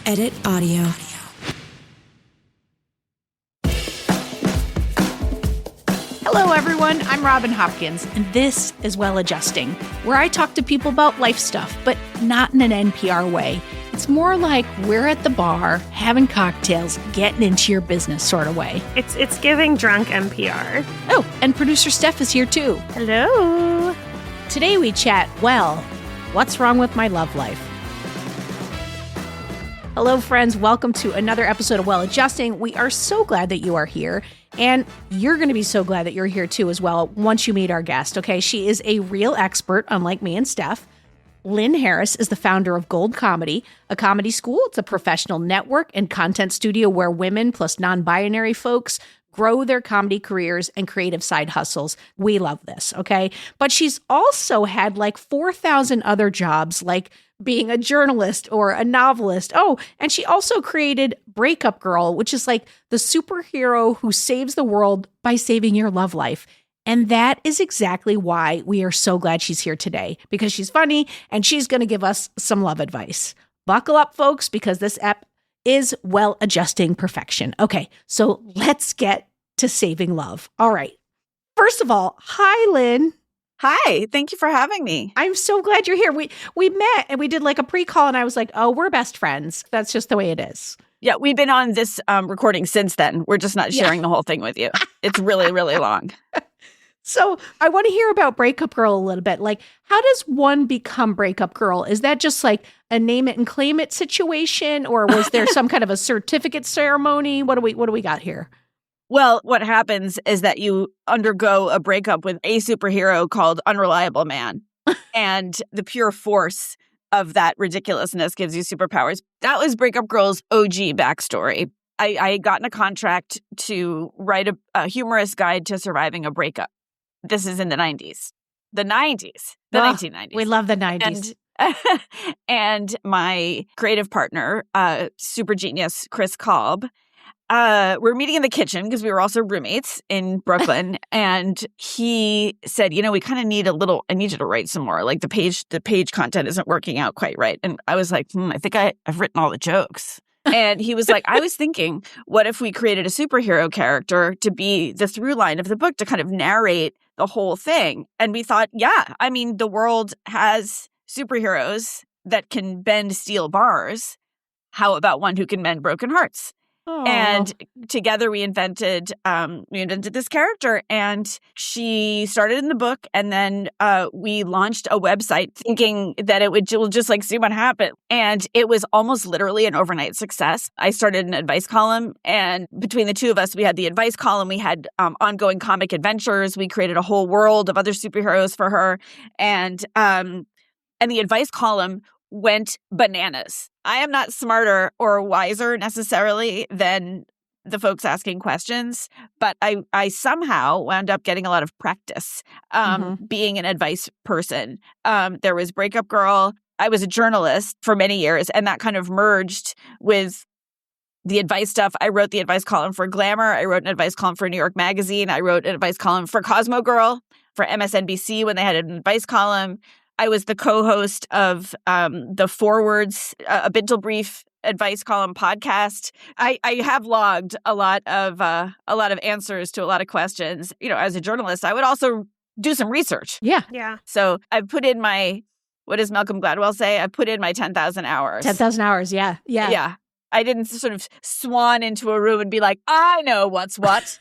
Edit audio. Hello, everyone. I'm Robin Hopkins, and this is Well Adjusting, where I talk to people about life stuff, but not in an NPR way. It's more like we're at the bar, having cocktails, getting into your business sort of way. It's giving drunk NPR. Oh, and producer Steph is here too. Hello. Today we chat, well, what's wrong with my love life? Hello, friends. Welcome to another episode of Well Adjusting. We are so glad that you are here, and you're going to be so glad that you're here too as well once you meet our guest, okay? She is a real expert, unlike me and Steph. Lynn Harris is the founder of Gold Comedy, a comedy school. It's a professional network and content studio where women plus non-binary folks grow their comedy careers and creative side hustles. We love this, okay? But she's also had like 4,000 other jobs, like being a journalist or a novelist. Oh, and she also created Breakup Girl, which is like the superhero who saves the world by saving your love life. And that is exactly why we are so glad she's here today, because she's funny and she's going to give us some love advice. Buckle up, folks, because this ep is well adjusting perfection. Okay, so let's get to saving love. All right. First of all, hi, Lynn. Hi, thank you for having me. I'm so glad you're here. We met and we did like a pre-call and I was like, oh, we're best friends. That's just the way it is. Yeah, we've been on this recording since then. We're just not sharing the whole thing with you. It's really, really long. So I want to hear about Breakup Girl a little bit. Like, how does one become Breakup Girl? Is that just like a name it and claim it situation? Or was there some kind of a certificate ceremony? What do we got here? Well, what happens is that you undergo a breakup with a superhero called Unreliable Man. And the pure force of that ridiculousness gives you superpowers. That was Breakup Girl's OG backstory. I had gotten a contract to write a humorous guide to surviving a breakup. This is in the 90s. The 1990s. We love the 90s. And my creative partner, super genius, Chris Kolb, we're meeting in the kitchen because we were also roommates in Brooklyn. And he said, we kind of need I need you to write some more. Like the page content isn't working out quite right. And I was like, I think I've written all the jokes. And he was like, I was thinking, what if we created a superhero character to be the through line of the book to kind of narrate the whole thing? And we thought, the world has superheroes that can bend steel bars. How about one who can mend broken hearts? Aww. And together we invented this character, and she started in the book, and then we launched a website thinking that we'll just like see what happened. And it was almost literally an overnight success. I started an advice column, and between the two of us, we had the advice column. We had ongoing comic adventures. We created a whole world of other superheroes for her, and the advice column went bananas. I am not smarter or wiser necessarily than the folks asking questions, but I somehow wound up getting a lot of practice being an advice person. There was Breakup Girl. I was a journalist for many years, and that kind of merged with the advice stuff. I wrote the advice column for Glamour. I wrote an advice column for New York Magazine. I wrote an advice column for Cosmo Girl, for MSNBC when they had an advice column. I was the co-host of the Forwards, a Bintel Brief advice column podcast. I have logged a lot of answers to a lot of questions. As a journalist, I would also do some research. Yeah. So I've put in what does Malcolm Gladwell say? I've put in my 10,000 hours. 10,000 hours, yeah. I didn't sort of swan into a room and be like, I know what's what.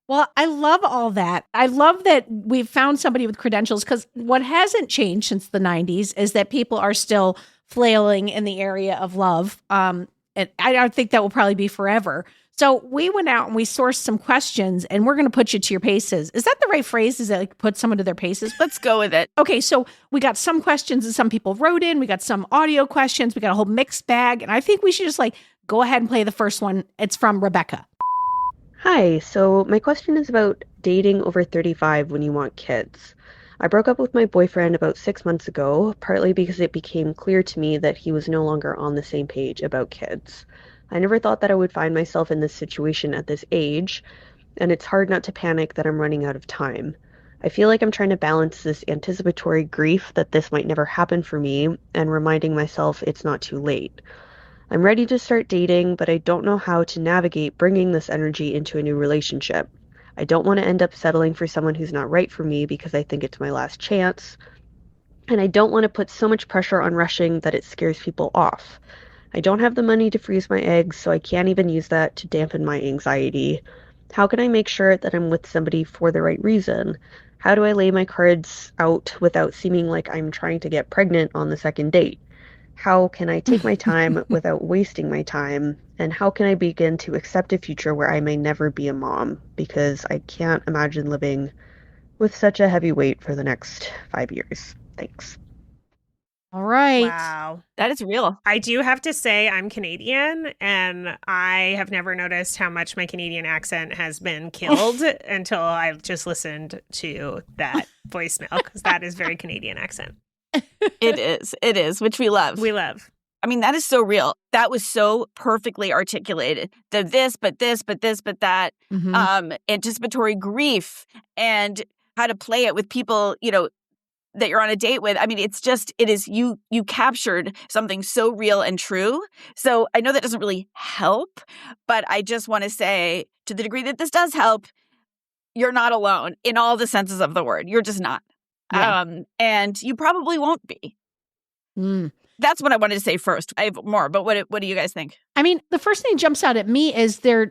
Well, I love all that. I love that we've found somebody with credentials, because what hasn't changed since the 90s is that people are still flailing in the area of love. And I don't think that will probably be forever. So we went out and we sourced some questions, and we're going to put you to your paces. Is that the right phrase? Is it like put someone to their paces? Let's go with it. Okay, so we got some questions that some people wrote in. We got some audio questions. We got a whole mixed bag. And I think we should just go ahead and play the first one. It's from Rebecca. Hi, so my question is about dating over 35 when you want kids. I broke up with my boyfriend about 6 months ago, partly because it became clear to me that he was no longer on the same page about kids. I never thought that I would find myself in this situation at this age, and it's hard not to panic that I'm running out of time. I feel like I'm trying to balance this anticipatory grief that this might never happen for me and reminding myself it's not too late. I'm ready to start dating, but I don't know how to navigate bringing this energy into a new relationship. I don't want to end up settling for someone who's not right for me because I think it's my last chance. And I don't want to put so much pressure on rushing that it scares people off. I don't have the money to freeze my eggs, so I can't even use that to dampen my anxiety. How can I make sure that I'm with somebody for the right reason? How do I lay my cards out without seeming like I'm trying to get pregnant on the second date? How can I take my time without wasting my time? And how can I begin to accept a future where I may never be a mom? Because I can't imagine living with such a heavy weight for the next 5 years. Thanks. All right. Wow. That is real. I do have to say I'm Canadian, and I have never noticed how much my Canadian accent has been killed until I've just listened to that voicemail, because that is very Canadian accent. It is, which we love. We love. I mean, that is so real. That was so perfectly articulated. The this, but this, but this, but that, anticipatory grief, and how to play it with people, that you're on a date with. I mean, you captured something so real and true. So I know that doesn't really help, but I just want to say, to the degree that this does help, you're not alone in all the senses of the word. You're just not. Yeah. And you probably won't be. That's what I wanted to say first. I have more, but what do you guys think? I mean, the first thing that jumps out at me is to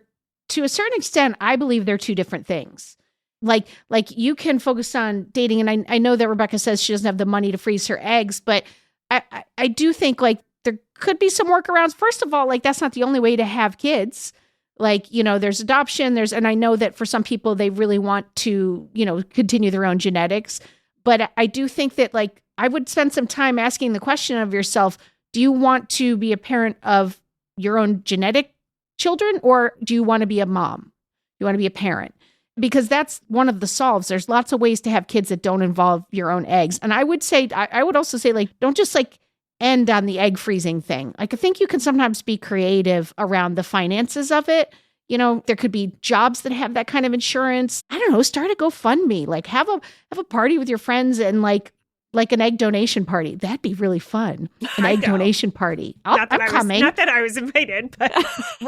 a certain extent, I believe they're two different things. Like you can focus on dating, and I know that Rebecca says she doesn't have the money to freeze her eggs, but I do think like there could be some workarounds. First of all, like that's not the only way to have kids. Like, there's adoption, and I know that for some people they really want to, continue their own genetics. But I do think that like I would spend some time asking the question of yourself, do you want to be a parent of your own genetic children, or do you want to be a mom? You want to be a parent? Because that's one of the solves. There's lots of ways to have kids that don't involve your own eggs. And I would say, I would also say, like, don't just like end on the egg freezing thing. Like, I think you can sometimes be creative around the finances of it. There could be jobs that have that kind of insurance. I don't know, start a GoFundMe, like have a party with your friends and like an egg donation party. That'd be really fun. An egg donation party. I'm coming. Not that I was invited, but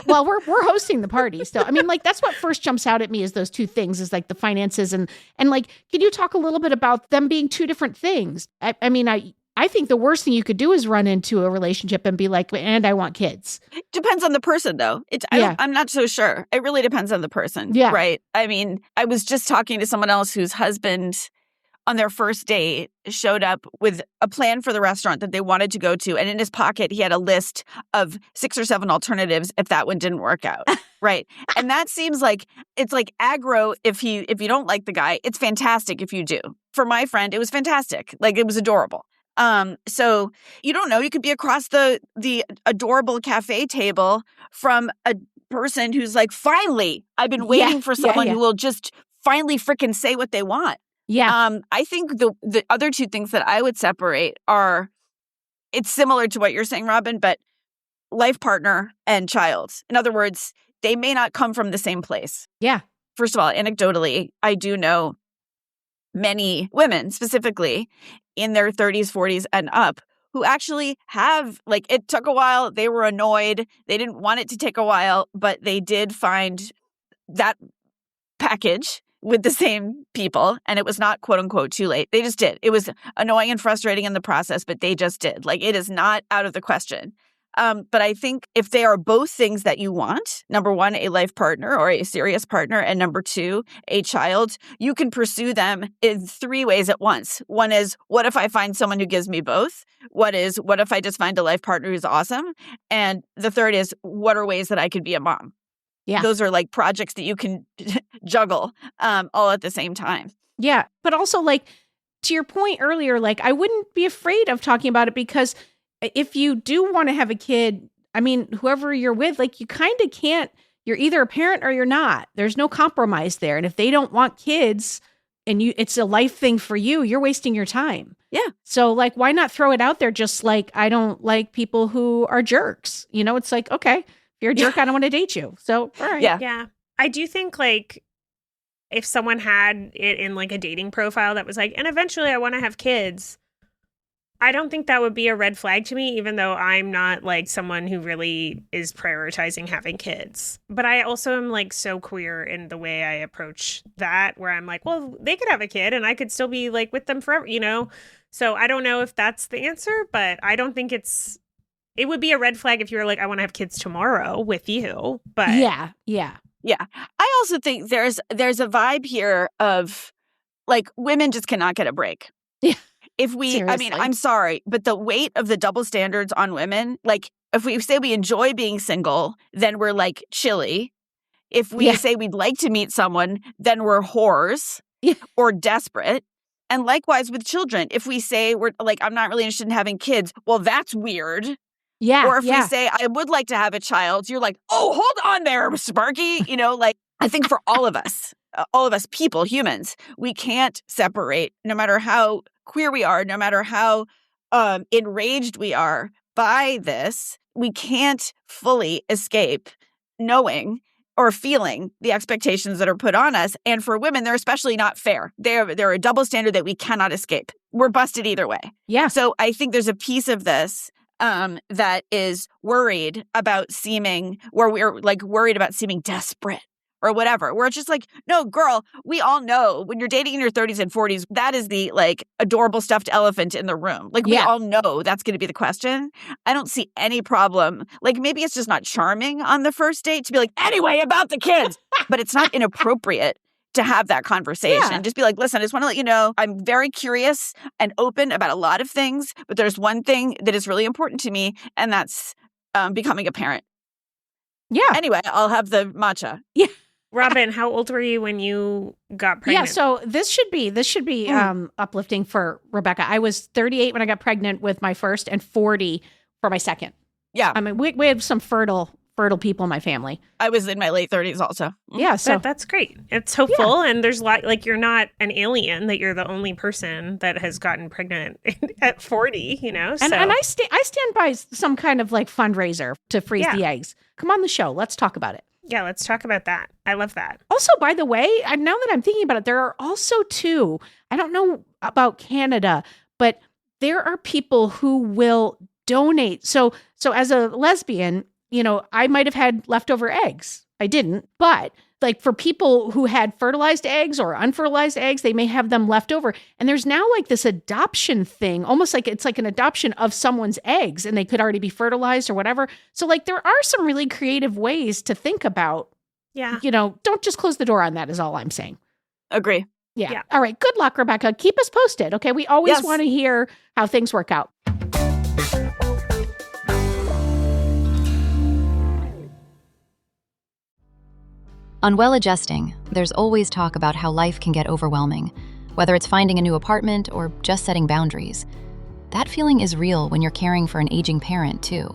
well, we're hosting the party. So I mean, like that's what first jumps out at me is those two things, is like the finances and like, can you talk a little bit about them being two different things? I mean, I think the worst thing you could do is run into a relationship and be like, and I want kids. Depends on the person, though. I'm not so sure. It really depends on the person. Yeah. Right. I mean, I was just talking to someone else whose husband on their first date showed up with a plan for the restaurant that they wanted to go to. And in his pocket, he had a list of 6 or 7 alternatives if that one didn't work out. Right. And that seems like it's like aggro if you don't like the guy. It's fantastic if you do. For my friend, it was fantastic. Like it was adorable. So you don't know, you could be across the adorable cafe table from a person who's like, finally, I've been waiting for someone who will just finally frickin' say what they want. Yeah. I think the other two things that I would separate are, it's similar to what you're saying, Robin, but life partner and child. In other words, they may not come from the same place. Yeah. First of all, anecdotally, I do know many women specifically in their 30s, 40s and up who actually have, like, it took a while. They were annoyed. They didn't want it to take a while, but they did find that package with the same people, and it was not quote unquote too late. They just did. It was annoying and frustrating in the process, but they just did. Like, it is not out of the question. But I think if they are both things that you want, number one, a life partner or a serious partner, and number two, a child, you can pursue them in 3 ways at once. One is, what if I find someone who gives me both? What if I just find a life partner who's awesome? And the third is, what are ways that I could be a mom? Yeah. Those are like projects that you can juggle all at the same time. Yeah. But also, like, to your point earlier, like, I wouldn't be afraid of talking about it, because if you do want to have a kid, I mean, whoever you're with, like, you kind of can't, you're either a parent or you're not. There's no compromise there. And if they don't want kids and it's a life thing for you, you're wasting your time. Yeah. So, like, why not throw it out there? Just like, I don't like people who are jerks. It's like, okay, if you're a jerk, I don't want to date you. So, all right. Yeah. Yeah. I do think, like, if someone had it in, like, a dating profile that was like, and eventually I want to have kids, I don't think that would be a red flag to me, even though I'm not like someone who really is prioritizing having kids. But I also am like so queer in the way I approach that, where I'm like, well, they could have a kid and I could still be like with them forever, you know? So I don't know if that's the answer, but I don't think it would be a red flag if you were like, I want to have kids tomorrow with you. But Yeah. I also think there's a vibe here of like women just cannot get a break. Yeah. If we, I mean, Seriously. I'm sorry, but the weight of the double standards on women, like if we say we enjoy being single, then we're like chilly. If we say we'd like to meet someone, then we're whores or desperate. And likewise with children, if we say we're like, I'm not really interested in having kids, well, that's weird. Yeah. Or if we say, I would like to have a child, you're like, oh, hold on there, Sparky. You know, like I think for all of us people, humans, we can't separate no matter how queer we are, no matter how enraged we are by this, we can't fully escape knowing or feeling the expectations that are put on us. And for women, they're especially not fair. They're a double standard that we cannot escape. We're busted either way. Yeah. So I think there's a piece of this that is worried about seeming desperate or whatever, where it's just like, no, girl, we all know when you're dating in your 30s and 40s, that is the like adorable stuffed elephant in the room. Like we all know that's going to be the question. I don't see any problem. Like maybe it's just not charming on the first date to be like, anyway, about the kids, but it's not inappropriate to have that conversation. Yeah. Just be like, listen, I just want to let you know, I'm very curious and open about a lot of things, but there's one thing that is really important to me, and that's becoming a parent. Yeah. Anyway, I'll have the matcha. Yeah. Robin, how old were you when you got pregnant? Yeah, so this should be uplifting for Rebecca. I was 38 when I got pregnant with my first and 40 for my second. Yeah. I mean, we have some fertile people in my family. I was in my late 30s also. Yeah, so that's great. It's hopeful, and there's a lot, like you're not an alien, that you're the only person that has gotten pregnant at 40, you know? And I stand by some kind of like fundraiser to freeze the eggs. Come on the show. Let's talk about it. Yeah, let's talk about that. I love that. Also, by the way, now that I'm thinking about it, there are also too, I don't know about Canada, but there are people who will donate. So as a lesbian, you know, I might have had leftover eggs. I didn't, but like for people who had fertilized eggs or unfertilized eggs, they may have them left over. And there's now like this adoption thing, almost like it's like an adoption of someone's eggs and they could already be fertilized or whatever. So like there are some really creative ways to think about, you know, don't just close the door on that is all I'm saying. Agree. Yeah. All right. Good luck, Rebecca. Keep us posted. Okay. We always want to hear how things work out. On Well Adjusting, there's always talk about how life can get overwhelming, whether it's finding a new apartment or just setting boundaries. That feeling is real when you're caring for an aging parent, too.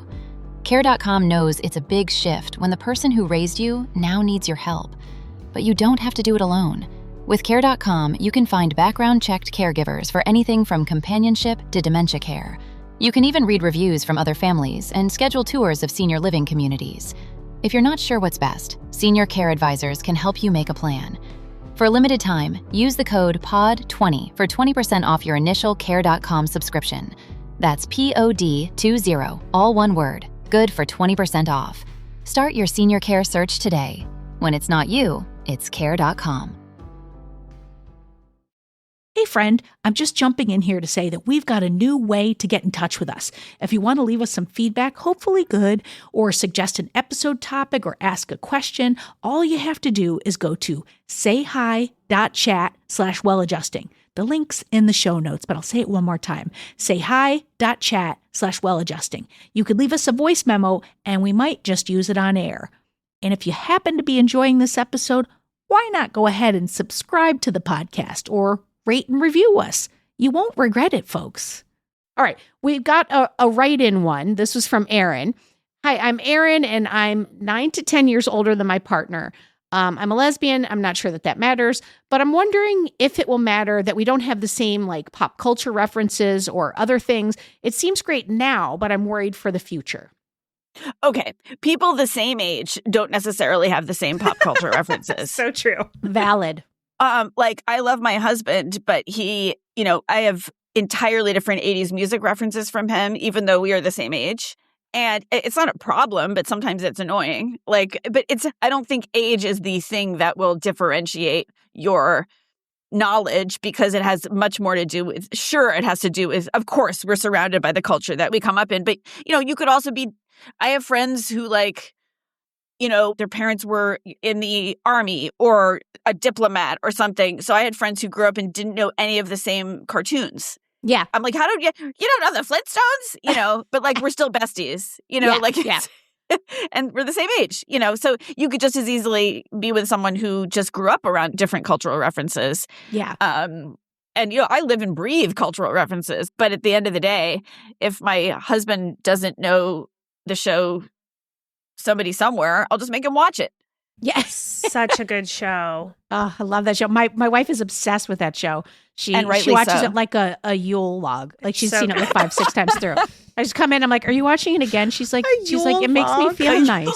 Care.com knows it's a big shift when the person who raised you now needs your help. But you don't have to do it alone. With Care.com, you can find background-checked caregivers for anything from companionship to dementia care. You can even read reviews from other families and schedule tours of senior living communities. If you're not sure what's best, Senior Care Advisors can help you make a plan. For a limited time, use the code POD20 for 20% off your initial Care.com subscription. That's POD20, all one word, good for 20% off. Start your senior care search today. When it's not you, it's Care.com. Hey friend, I'm just jumping in here to say that we've got a new way to get in touch with us. If you want to leave us some feedback, hopefully good, or suggest an episode topic or ask a question, all you have to do is go to sayhi.chat/welladjusting. The link's in the show notes, but I'll say it one more time. sayhi.chat/welladjusting. You could leave us a voice memo and we might just use it on air. And if you happen to be enjoying this episode, why not go ahead and subscribe to the podcast or rate and review us. You won't regret it, folks. All right, we've got a write-in one. This was from Erin. Hi, I'm Erin, and I'm 9 to 10 years older than my partner. I'm a lesbian. I'm not sure that matters, but I'm wondering if it will matter that we don't have the same like pop culture references or other things. It seems great now, but I'm worried for the future. Okay, people the same age don't necessarily have the same pop culture references. So true. Valid. Like I love my husband, but he, you know, I have entirely different 80s music references from him, even though we are the same age. And it's not a problem, but sometimes it's annoying. Like, but I don't think age is the thing that will differentiate your knowledge, because it has much more to do with, sure, it has to do with, of course, we're surrounded by the culture that we come up in. But, you could also be, I have friends who like, their parents were in the army or a diplomat or something. So I had friends who grew up and didn't know any of the same cartoons. Yeah. I'm like, how did you don't know the Flintstones? But like, we're still besties, Yeah. and we're the same age, so you could just as easily be with someone who just grew up around different cultural references. Yeah. And, I live and breathe cultural references. But at the end of the day, if my husband doesn't know the show Somebody Somewhere, I'll just make him watch it. Yes. Such a good show. Oh, I love that show. My wife is obsessed with that show. She rightly watches so. it like a Yule log. Like she's So seen it like 5-6 times through. I just come in, I'm like, "Are you watching it again?" She's like, "It makes me feel nice."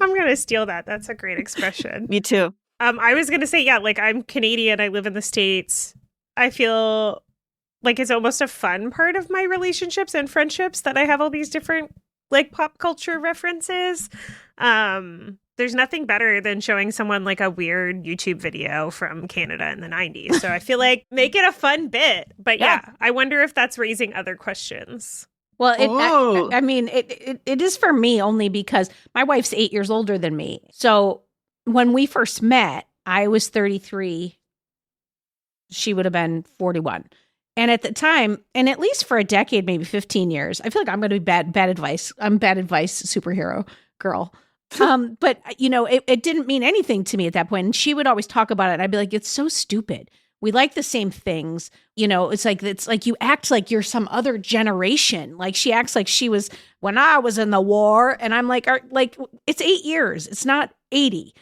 I'm gonna steal that. That's a great expression. Me too. I was gonna say, yeah, like I'm Canadian. I live in the States. I feel like it's almost a fun part of my relationships and friendships that I have all these different like pop culture references. There's nothing better than showing someone like a weird YouTube video from Canada in the 90s. So I feel like make it a fun bit. But yeah, I wonder if that's raising other questions. Well, it is for me only because my wife's 8 years older than me. So when we first met, I was 33. She would have been 41. And at the time, and at least for a decade, maybe 15 years, I feel like I'm going to be bad advice. I'm bad advice superhero girl. But, it didn't mean anything to me at that point. And she would always talk about it. And I'd be like, it's so stupid. We like the same things. It's like you act like you're some other generation. Like she acts like she was when I was in the war. And I'm like, it's 8 years. It's not 80.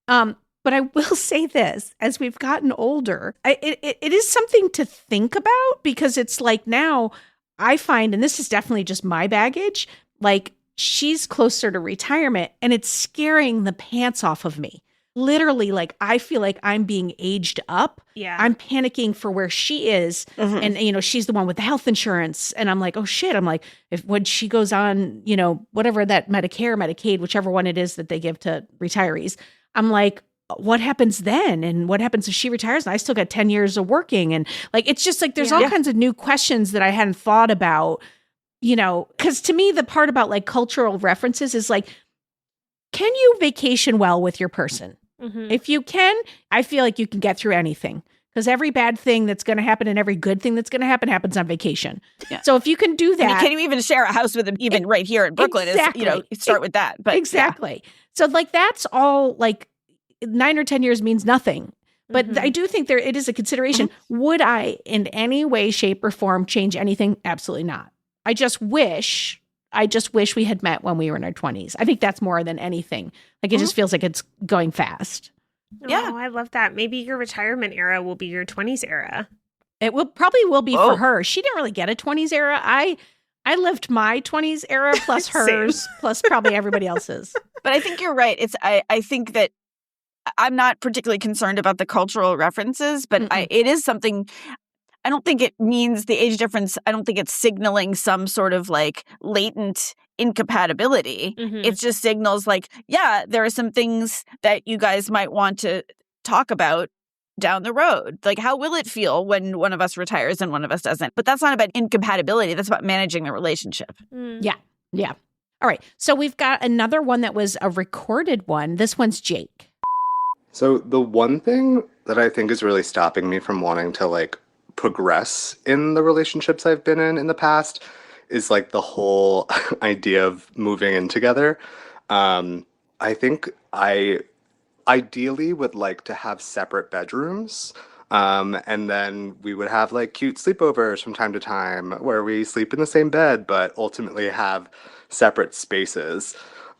But I will say this, as we've gotten older, it is something to think about, because it's like now I find, and this is definitely just my baggage, like she's closer to retirement and it's scaring the pants off of me. Literally, like I feel like I'm being aged up. Yeah. I'm panicking for where she is. Mm-hmm. And, she's the one with the health insurance. And I'm like, oh shit. I'm like, when she goes on, whatever that Medicare, Medicaid, whichever one it is that they give to retirees, I'm like, what happens then? And what happens if she retires and I still got 10 years of working? And like, it's just like, there's all kinds of new questions that I hadn't thought about, because to me, the part about like cultural references is like, can you vacation well with your person? Mm-hmm. If you can, I feel like you can get through anything, because every bad thing that's going to happen and every good thing that's going to happen happens on vacation. Yeah. So if you can do that, can you even share a house with them, even right here in Brooklyn? Exactly. Start with that. But exactly. Yeah. So like, that's all like 9 or 10 years means nothing. But mm-hmm. I do think it is a consideration. Mm-hmm. Would I in any way, shape or form change anything? Absolutely not. I just wish we had met when we were in our 20s. I think that's more than anything. Like, it just feels like it's going fast. Yeah. Oh, I love that. Maybe your retirement era will be your 20s era. It probably will be for her. She didn't really get a 20s era. I lived my 20s era plus hers, plus probably everybody else's. But I think you're right. I think that I'm not particularly concerned about the cultural references, but it is something. I don't think it means the age difference. I don't think it's signaling some sort of like latent incompatibility. Mm-hmm. It just signals like, yeah, there are some things that you guys might want to talk about down the road. Like, how will it feel when one of us retires and one of us doesn't? But that's not about incompatibility. That's about managing the relationship. Mm. Yeah. Yeah. All right. So we've got another one that was a recorded one. This one's Jake. So the one thing that I think is really stopping me from wanting to like progress in the relationships I've been in the past is like the whole idea of moving in together. I think I ideally would like to have separate bedrooms. And then we would have like cute sleepovers from time to time where we sleep in the same bed, but ultimately have separate spaces.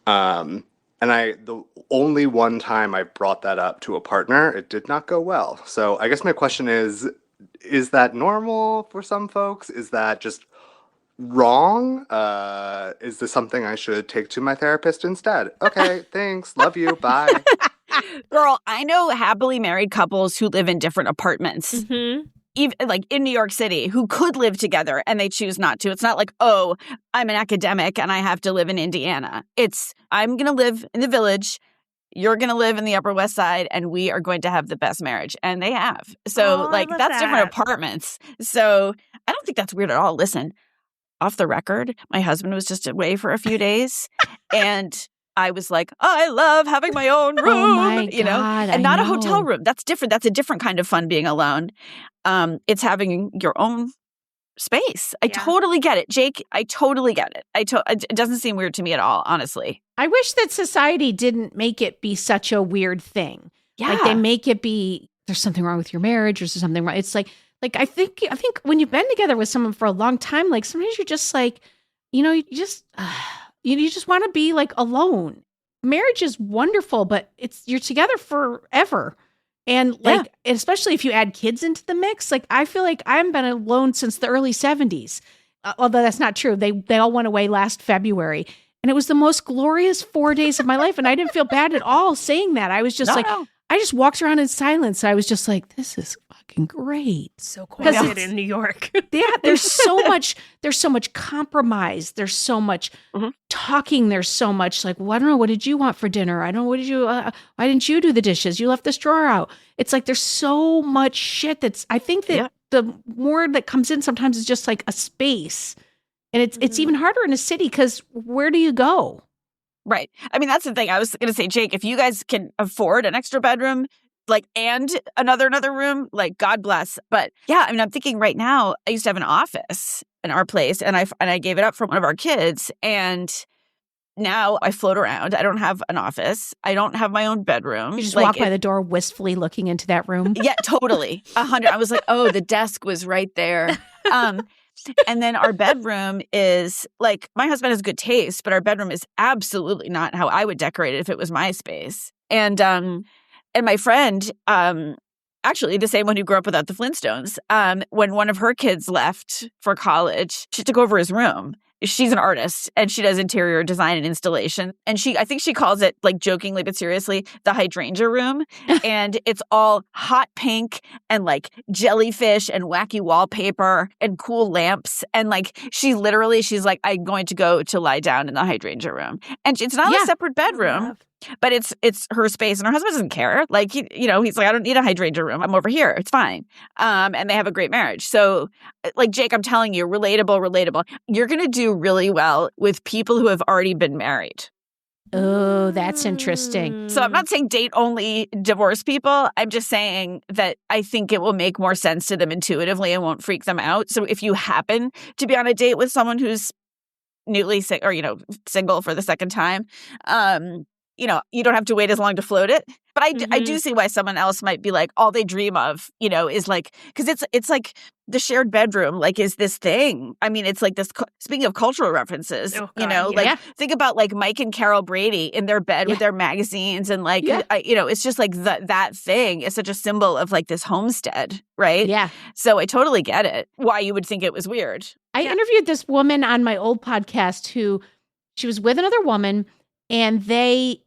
And the only one time I brought that up to a partner, it did not go well. So I guess my question is that normal for some folks? Is that just wrong? Is this something I should take to my therapist instead? Okay, thanks. Love you. Bye. Girl, I know happily married couples who live in different apartments. Mm-hmm. even like in New York City, who could live together and they choose not to. It's not like, oh, I'm an academic and I have to live in Indiana. It's, I'm going to live in the Village. You're going to live in the Upper West Side, and we are going to have the best marriage. And they have. So, I like, love that's that. different apartments. So I don't think that's weird at all. Listen, off the record, my husband was just away for a few days, and I was like, oh, I love having my own room, Oh my you know, God, and I not a hotel know. room. That's different. That's a different kind of fun being alone. It's having your own space. I Yeah. totally get it. Jake, I totally get it. It doesn't seem weird to me at all, honestly. I wish that society didn't make it be such a weird thing. Yeah. Like they make it be, there's something wrong with your marriage or there's something wrong. It's like I think when you've been together with someone for a long time, like sometimes you're just like, you know, you just want to be like alone. Marriage is wonderful, but you're together forever. And like, especially if you add kids into the mix, like I feel like I haven't been alone since the early 70s. Although that's not true. They all went away last February. And it was the most glorious 4 days of my life. And I didn't feel bad at all saying that. I was just I just walked around in silence. I was just like, this is fucking great. So quiet it's- in New York. Yeah, there's so much compromise. There's so much talking. There's so much like, well, I don't know, what did you want for dinner? I don't know, what did you, why didn't you do the dishes? You left this drawer out. It's like, there's so much shit I think that the more that comes in sometimes is just like a space. And it's even harder in a city because where do you go? Right. I mean, that's the thing. I was going to say, Jake, if you guys can afford an extra bedroom, like, and another room, like, God bless. But yeah, I mean, I'm thinking right now, I used to have an office in our place, and I gave it up for one of our kids, and now I float around. I don't have an office. I don't have my own bedroom. You just walk by the door wistfully looking into that room. Yeah, totally. 100. I was like, oh, the desk was right there. And then our bedroom is like, my husband has good taste, but our bedroom is absolutely not how I would decorate it if it was my space. And my friend, actually the same one who grew up without the Flintstones, when one of her kids left for college, she took over his room. She's an artist and she does interior design and installation. And I think she calls it, like, jokingly but seriously, the hydrangea room. And it's all hot pink and like jellyfish and wacky wallpaper and cool lamps. And like, she's like, I'm going to go to lie down in the hydrangea room. And it's not a separate bedroom. But it's her space, and her husband doesn't care. Like, he's like, I don't need a hydrangea room. I'm over here. It's fine. And they have a great marriage. So, like, Jake, I'm telling you, relatable. You're going to do really well with people who have already been married. Oh, that's interesting. So I'm not saying date only divorced people. I'm just saying that I think it will make more sense to them intuitively and won't freak them out. So if you happen to be on a date with someone who's newly single for the second time, you don't have to wait as long to float it. But I do see why someone else might be like, all they dream of, is like, because it's like the shared bedroom, like, is this thing. I mean, it's like this, speaking of cultural references, think about like Mike and Carol Brady in their bed with their magazines. And like, it's just like that thing is such a symbol of like this homestead, right? Yeah. So I totally get it, why you would think it was weird. I interviewed this woman on my old podcast she was with another woman, and they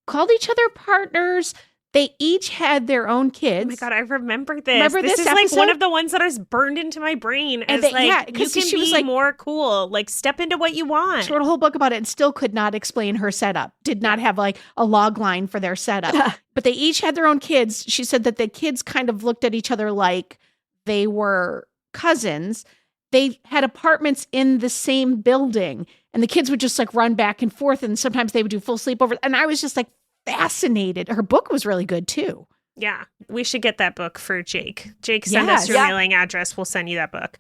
called each other partners. They each had their own kids. Oh my God, I remember this. Remember this this is episode? like one of the ones that is burned into my brain as you can she be was like, more cool. Like, step into what you want. She wrote a whole book about it and still could not explain her setup. Did not have like a log line for their setup. But they each had their own kids. She said that the kids kind of looked at each other like they were cousins. They had apartments in the same building, and the kids would just like run back and forth, and sometimes they would do full sleepover. And I was just like fascinated. Her book was really good too. Yeah, we should get that book for Jake. Jake, send us your mailing address. We'll send you that book.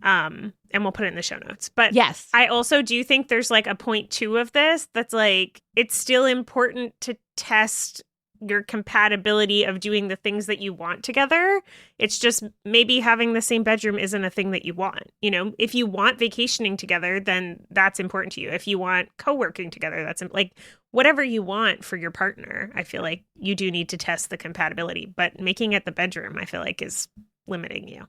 And we'll put it in the show notes. But yes, I also do think there's like a point two of this that's like, it's still important to test your compatibility of doing the things that you want together. It's just maybe having the same bedroom isn't a thing that you want. If you want vacationing together, then that's important to you. If you want co-working together, that's like whatever you want for your partner. I feel like you do need to test the compatibility, but making it the bedroom, I feel like, is limiting you.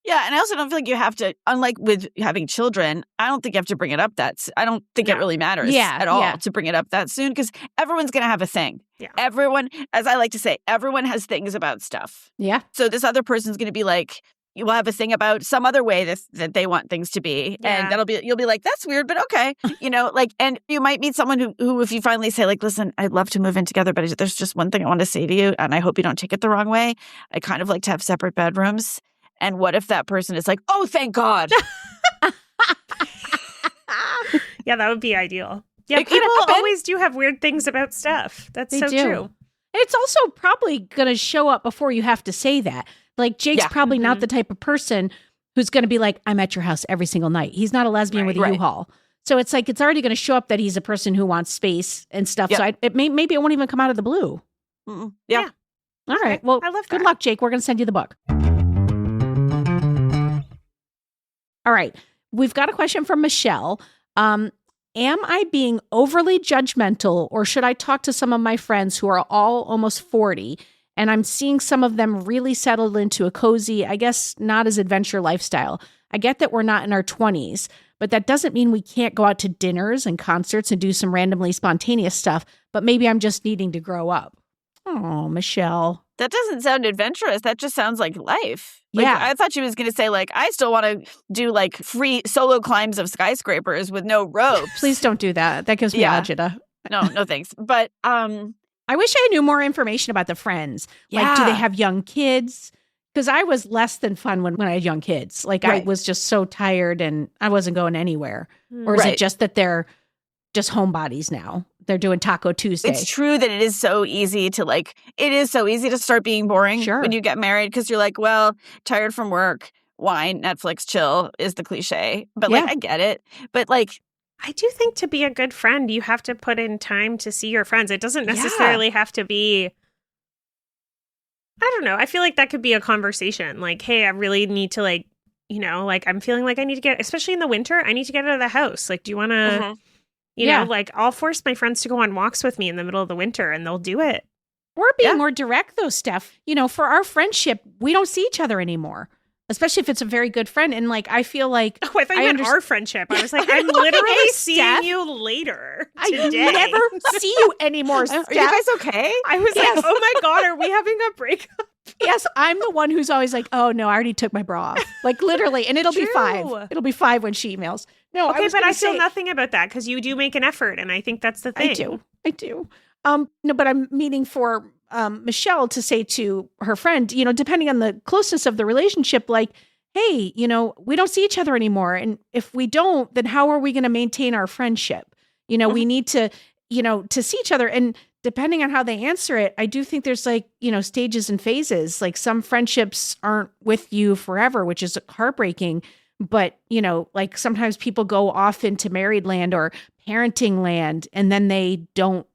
Yeah, and I also don't feel like you have to, unlike with having children, I don't think you have to bring it up I don't think it really matters at all to bring it up that soon because everyone's going to have a thing. Yeah. Everyone, as I like to say, everyone has things about stuff. Yeah. So this other person's going to be like, you will have a thing about some other way that they want things to be. Yeah. And you'll be like, that's weird, but okay. And you might meet someone who, if you finally say like, listen, I'd love to move in together, but there's just one thing I want to say to you. And I hope you don't take it the wrong way. I kind of like to have separate bedrooms. And what if that person is like, oh, thank God. Yeah, that would be ideal. Yeah, It could people happen. always do have weird things about stuff. That's They so do. true. It's also probably going to show up before you have to say that. Like, Jake's probably not the type of person who's going to be like, I'm at your house every single night. He's not a lesbian with a U-Haul. So it's like, it's already going to show up that he's a person who wants space and stuff. So maybe it won't even come out of the blue. Yeah. All right. Well, I love good that. luck, Jake. We're going to send you the book. All right. We've got a question from Michelle. Am I being overly judgmental, or should I talk to some of my friends who are all almost 40 and I'm seeing some of them really settled into a cozy, I guess not as adventure lifestyle? I get that we're not in our 20s, but that doesn't mean we can't go out to dinners and concerts and do some randomly spontaneous stuff, but maybe I'm just needing to grow up. Oh, Michelle. That doesn't sound adventurous. That just sounds like life. Like, Yeah. I thought she was going to say, like, I still want to do, like, free solo climbs of skyscrapers with no ropes. Please don't do that. That gives me agita. No thanks. But, I wish I knew more information about the friends. Like, do they have young kids? Because I was less than fun when I had young kids. Like, I was just so tired and I wasn't going anywhere. Or is it just that they're just homebodies now? They're doing Taco Tuesday. it's true that it is so easy to start being boring when you get married because you're like, well, tired from work, wine, Netflix, chill is the cliche. But like, I get it. But like, I do think to be a good friend, you have to put in time to see your friends. It doesn't necessarily have to be, I don't know. I feel like that could be a conversation. Like, hey, I really need to like, like I'm feeling like I need to get, especially in the winter, I need to get out of the house. Like, do you want to, you know, like I'll force my friends to go on walks with me in the middle of the winter and they'll do it. Or being more direct though, Steph. For our friendship, we don't see each other anymore. Especially if it's a very good friend. And like, I feel like... Oh, I thought you meant our friendship. I was like, I'm literally seeing Steph. you later I today. never see you anymore, Steph. are you guys okay? I was like, oh my God, are we having a breakup? Yes, I'm the one who's always like, oh no, I already took my bra off. Like literally. And it'll be 5. It'll be 5 when she emails. No, okay, but I feel nothing about that because you do make an effort. And I think that's the thing. I do. No, but I'm meaning for Michelle to say to her friend, depending on the closeness of the relationship, like, hey, we don't see each other anymore. And if we don't, then how are we going to maintain our friendship? We need to, to see each other. And depending on how they answer it, I do think there's like, stages and phases. Like some friendships aren't with you forever, which is heartbreaking. But, like sometimes people go off into married land or parenting land and then they don't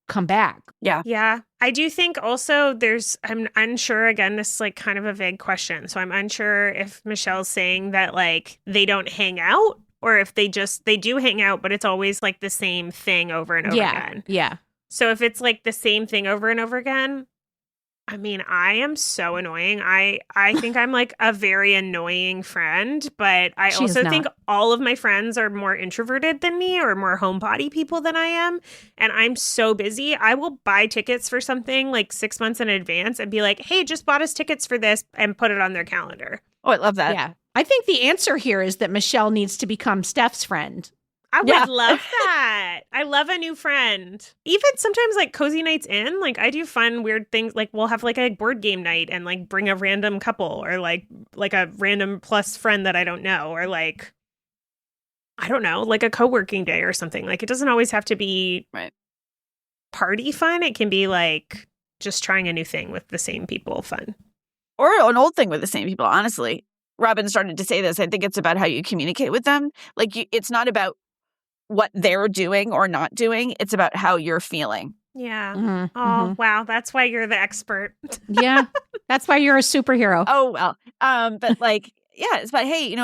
come back. Yeah. Yeah. I do think also I'm unsure, again, this is like kind of a vague question. So I'm unsure if Michelle's saying that like they don't hang out or if they do hang out, but it's always like the same thing over and over again. Yeah. So if it's like the same thing over and over again, I mean, I am so annoying. I think I'm like a very annoying friend, but I also think all of my friends are more introverted than me or more homebody people than I am. And I'm so busy. I will buy tickets for something like 6 months in advance and be like, hey, just bought us tickets for this and put it on their calendar. Oh, I love that. Yeah. I think the answer here is that Michelle needs to become Steph's friend. I would love that. I love a new friend. Even sometimes like cozy nights in, like I do fun, weird things. Like we'll have like a board game night and like bring a random couple or like a random plus friend that I don't know. Or like, I don't know, like a co-working day or something. Like it doesn't always have to be party fun. It can be like just trying a new thing with the same people fun. Or an old thing with the same people, honestly. Robin started to say this. I think it's about how you communicate with them. Like it's not about what they're doing or not doing. It's about how you're feeling. Yeah. Mm-hmm. Wow. That's why you're the expert. Yeah. That's why you're a superhero. Oh, well. But like, yeah, it's about, hey,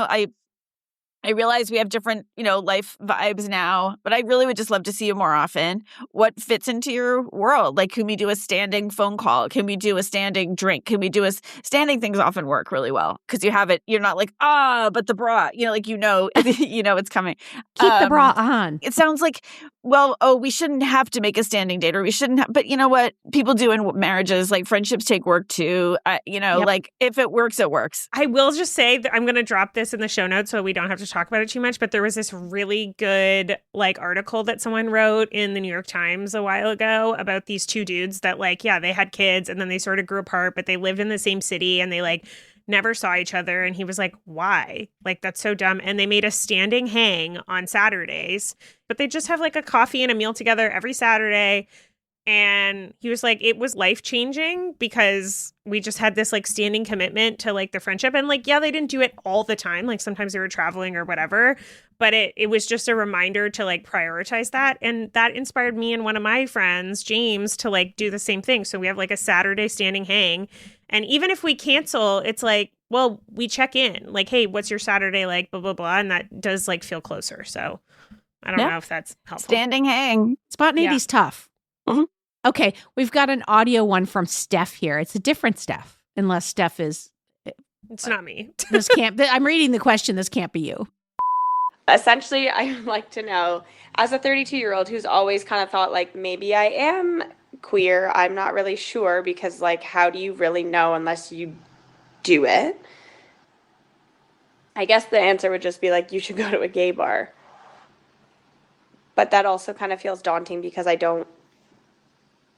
I realize we have different, life vibes now, but I really would just love to see you more often. What fits into your world? Like, can we do a standing phone call? Can we do a standing drink? Can we do standing things often work really well because you have it. You're not like, but the bra, it's coming. Keep the bra on. It sounds like, we shouldn't have to make a standing date or we shouldn't have, but you know what? People do in marriages, like friendships take work too. Yep. Like if it works, it works. I will just say that I'm going to drop this in the show notes so we don't have to talk about it too much, but there was this really good article that someone wrote in the New York Times a while ago about these two dudes that they had kids and then they sort of grew apart, but they lived in the same city and they never saw each other. And he was like, why? That's so dumb. And they made a standing hang on Saturdays, but they just have a coffee and a meal together every Saturday. And he was like, it was life-changing because we just had this standing commitment to the friendship. And they didn't do it all the time. Sometimes they were traveling or whatever, but it was just a reminder to prioritize that. And that inspired me and one of my friends, James, to do the same thing. So we have a Saturday standing hang. And even if we cancel, it's we check in hey, what's your Saturday like, blah, blah, blah. And that does feel closer. So I don't know if that's helpful. Standing hang. Spontaneity's tough. Mm-hmm. Okay, we've got an audio one from Steph here. It's a different Steph, unless Steph is. It's not me. This can't. I'm reading the question. This can't be you. Essentially, I would like to know, as a 32-year-old who's always kind of thought maybe I am queer, I'm not really sure because how do you really know unless you do it? I guess the answer would just be you should go to a gay bar. But that also kind of feels daunting because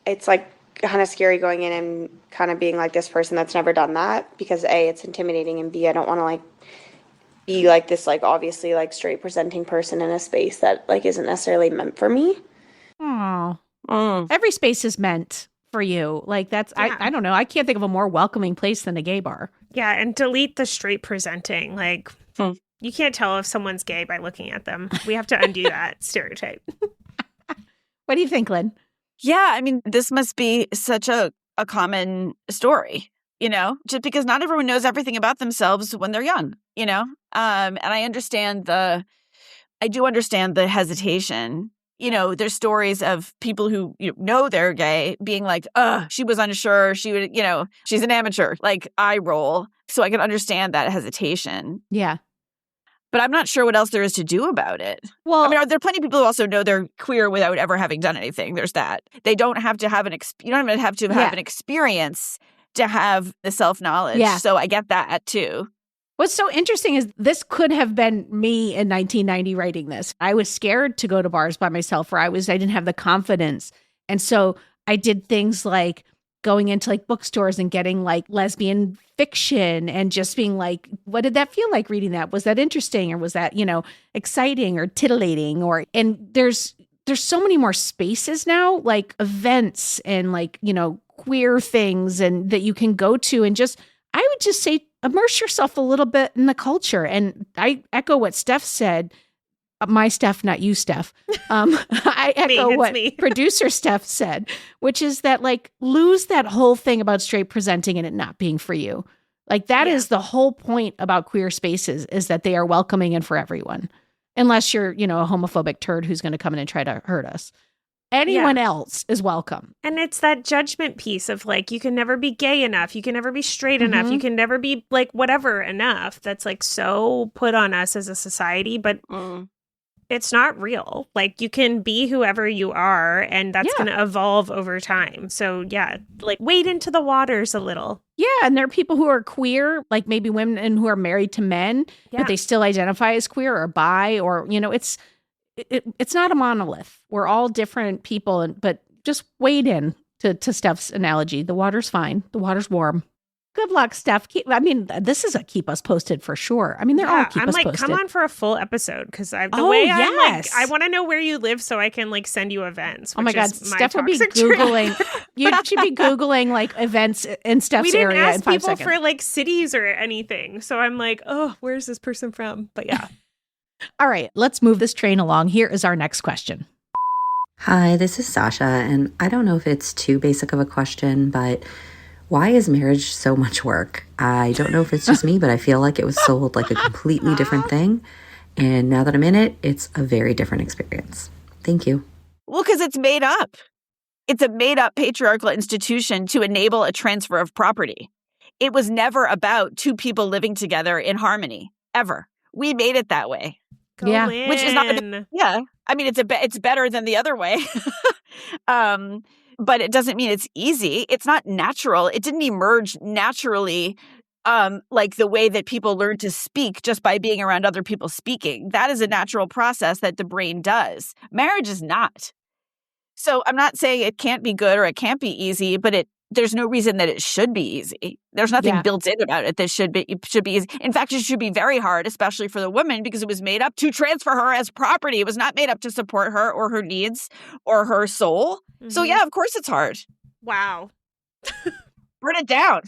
it's kind of scary going in and kind of being this person that's never done that because A, it's intimidating, and B, I don't want to be this obviously straight presenting person in a space that isn't necessarily meant for me. Oh, every space is meant for you. That's I don't know. I can't think of a more welcoming place than a gay bar. Yeah, and delete the straight presenting. You can't tell if someone's gay by looking at them. We have to undo that stereotype. What do you think, Lynn? Yeah, I mean, this must be such a common story, just because not everyone knows everything about themselves when they're young, and I do understand the hesitation. There's stories of people who know they're gay being she was unsure. She would, she's an amateur, eye roll. So I can understand that hesitation. Yeah. But I'm not sure what else there is to do about it. Well, I mean, are there plenty of people who also know they're queer without ever having done anything? There's that. They don't have to have you don't even have to have an experience to have the self-knowledge. Yeah. So I get that too. What's so interesting is this could have been me in 1990 writing this. I was scared to go to bars by myself, or I didn't have the confidence. And so I did things like going into bookstores and getting lesbian fiction and just being what did that feel like reading that? Was that interesting, or was that, exciting or titillating? And there's so many more spaces now, events and queer things and that you can go to, and I would just say immerse yourself a little bit in the culture. And I echo what Steph said. My Steph, not you, Steph. I echo what producer Steph said, which is that lose that whole thing about straight presenting and it not being for you. That is the whole point about queer spaces, is that they are welcoming and for everyone, unless you're, a homophobic turd who's going to come in and try to hurt us. Anyone else is welcome. And it's that judgment piece of you can never be gay enough. You can never be straight enough. You can never be whatever enough. That's so put on us as a society, but it's not real. You can be whoever you are, and that's going to evolve over time. So wade into the waters a little. Yeah. And there are people who are queer, maybe women who are married to men, but they still identify as queer or bi, or, it's not a monolith. We're all different people, but just wade in to Steph's analogy. The water's fine. The water's warm. Good luck, Steph. This is a keep us posted for sure. I mean, they're all keep us posted. Come on for a full episode, because I want to know where you live so I can like send you events. Oh my God, Steph would be Googling. You should be Googling like events in Steph's area. We didn't ask in 5 people seconds. for like cities or anything. So I'm like, oh, where's this person from? But yeah. All right, let's move this train along. Here is our next question. Hi, this is Sasha, and I don't know if it's too basic of a question, but why is marriage so much work? I don't know if it's just me, but I feel like it was sold like a completely different thing. And now that I'm in it, it's a very different experience. Thank you. Well, because it's made up. It's a made-up patriarchal institution to enable a transfer of property. It was never about two people living together in harmony, ever. We made it that way. Go Yeah. Lynn. Which is not I mean, it's better than the other way. But it doesn't mean it's easy. It's not natural. It didn't emerge naturally, like the way that people learn to speak just by being around other people speaking. That is a natural process that the brain does. Marriage is not. So I'm not saying it can't be good or it can't be easy, but there's no reason that it should be easy. There's nothing built in about it that should be easy. In fact, it should be very hard, especially for the woman, because it was made up to transfer her as property. It was not made up to support her or her needs or her soul. Mm-hmm. So yeah, of course it's hard. Wow. Burn it down.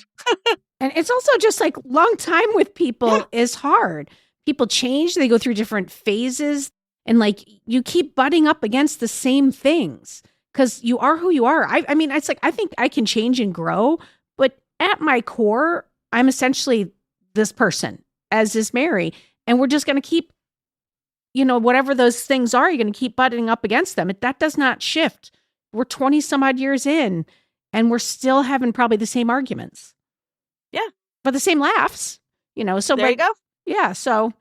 And it's also just like long time with people is hard. People change, they go through different phases, and like you keep butting up against the same things. Because you are who you are. I mean, it's like, I think I can change and grow, but at my core, I'm essentially this person, as is Mary. And we're just going to keep, whatever those things are, you're going to keep butting up against them. That does not shift. We're 20 some odd years in, and we're still having probably the same arguments. Yeah. But the same laughs, So there you go. Yeah. So.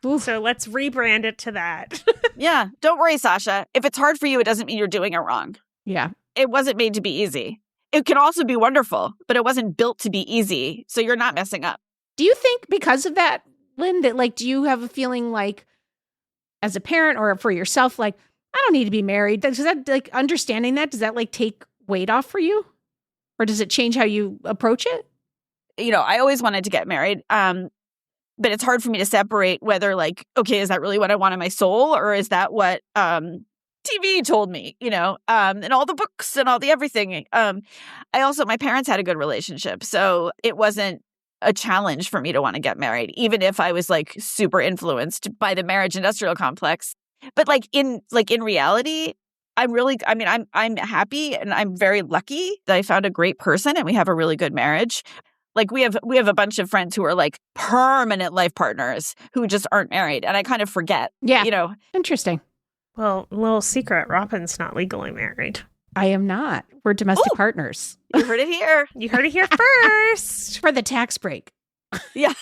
Oof. So let's rebrand it to that. Yeah. Don't worry, Sasha. If it's hard for you, it doesn't mean you're doing it wrong. Yeah. It wasn't made to be easy. It can also be wonderful, but it wasn't built to be easy. So you're not messing up. Do you think because of that, Lynn, that like, do you have a feeling like as a parent or for yourself, like, I don't need to be married? Does that like understanding that, does that like take weight off for you? Or does it change how you approach it? I always wanted to get married. But it's hard for me to separate whether like, okay, is that really what I want in my soul? Or is that what TV told me, and all the books and all the everything. My parents had a good relationship. So it wasn't a challenge for me to want to get married, even if I was like super influenced by the marriage industrial complex. But in reality, I'm happy and I'm very lucky that I found a great person and we have a really good marriage. Like we have a bunch of friends who are like permanent life partners who just aren't married. And I kind of forget. Yeah. Interesting. Well, little secret, Robin's not legally married. I am not. We're domestic partners. You heard it here. You heard it here first. For the tax break. Yeah.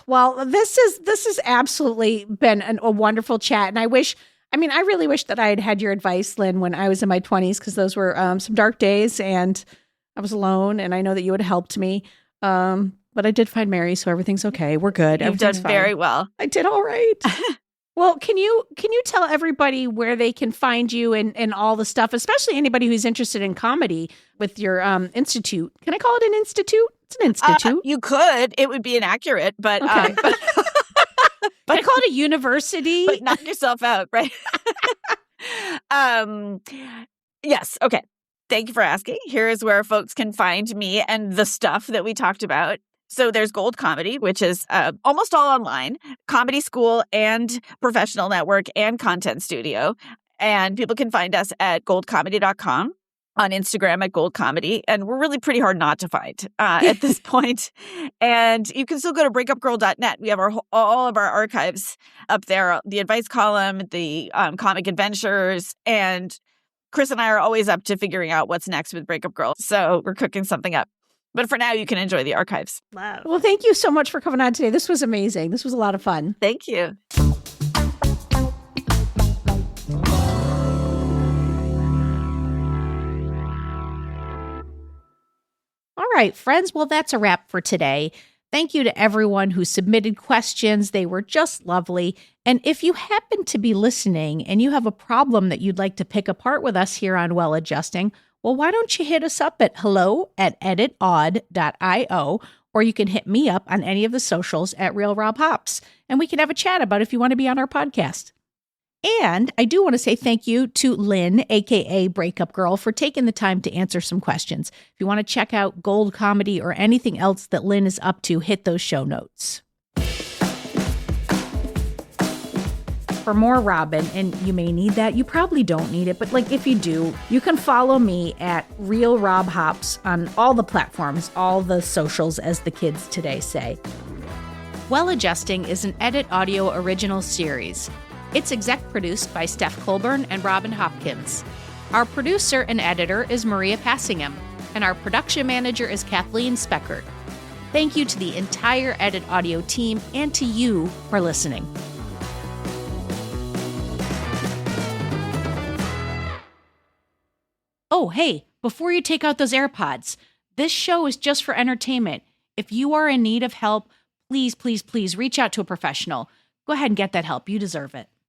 Well, this has absolutely been a wonderful chat. And I really wish that I had had your advice, Lynn, when I was in my 20s, because those were some dark days and I was alone, and I know that you would have helped me. But I did find Mary, so everything's okay. We're good. You've done very well. I did all right. Well, can you tell everybody where they can find you and all the stuff, especially anybody who's interested in comedy with your institute? Can I call it an institute? It's an institute. You could. It would be inaccurate, but okay. But I call it a university. But knock yourself out, right? Yes. Okay. Thank you for asking. Here is where folks can find me and the stuff that we talked about. So there's Gold Comedy, which is almost all online, comedy school and professional network and content studio. And people can find us at goldcomedy.com, on Instagram at Gold Comedy. And we're really pretty hard not to find at this point. And you can still go to breakupgirl.net. We have all of our archives up there, the advice column, the comic adventures, and Chris and I are always up to figuring out what's next with Breakup Girl. So we're cooking something up. But for now, you can enjoy the archives. Wow. Well, thank you so much for coming on today. This was amazing. This was a lot of fun. Thank you. All right, friends. Well, that's a wrap for today. Thank you to everyone who submitted questions. They were just lovely. And if you happen to be listening and you have a problem that you'd like to pick apart with us here on Well Adjusting, well, why don't you hit us up at hello@editodd.io, or you can hit me up on any of the socials at Real Rob Hops, and we can have a chat about if you want to be on our podcast. And I do want to say thank you to Lynn, aka Breakup Girl, for taking the time to answer some questions. If you want to check out Gold Comedy or anything else that Lynn is up to, hit those show notes. For more Robin, and you may need that, you probably don't need it, but like if you do, you can follow me at Real Rob Hops on all the platforms, all the socials, as the kids today say. Well Adjusting is an Edit Audio original series. It's exec produced by Steph Colburn and Robin Hopkins. Our producer and editor is Maria Passingham, and our production manager is Kathleen Speckert. Thank you to the entire Edit Audio team and to you for listening. Oh, hey, before you take out those AirPods, this show is just for entertainment. If you are in need of help, please, please, please reach out to a professional. Go ahead and get that help. You deserve it.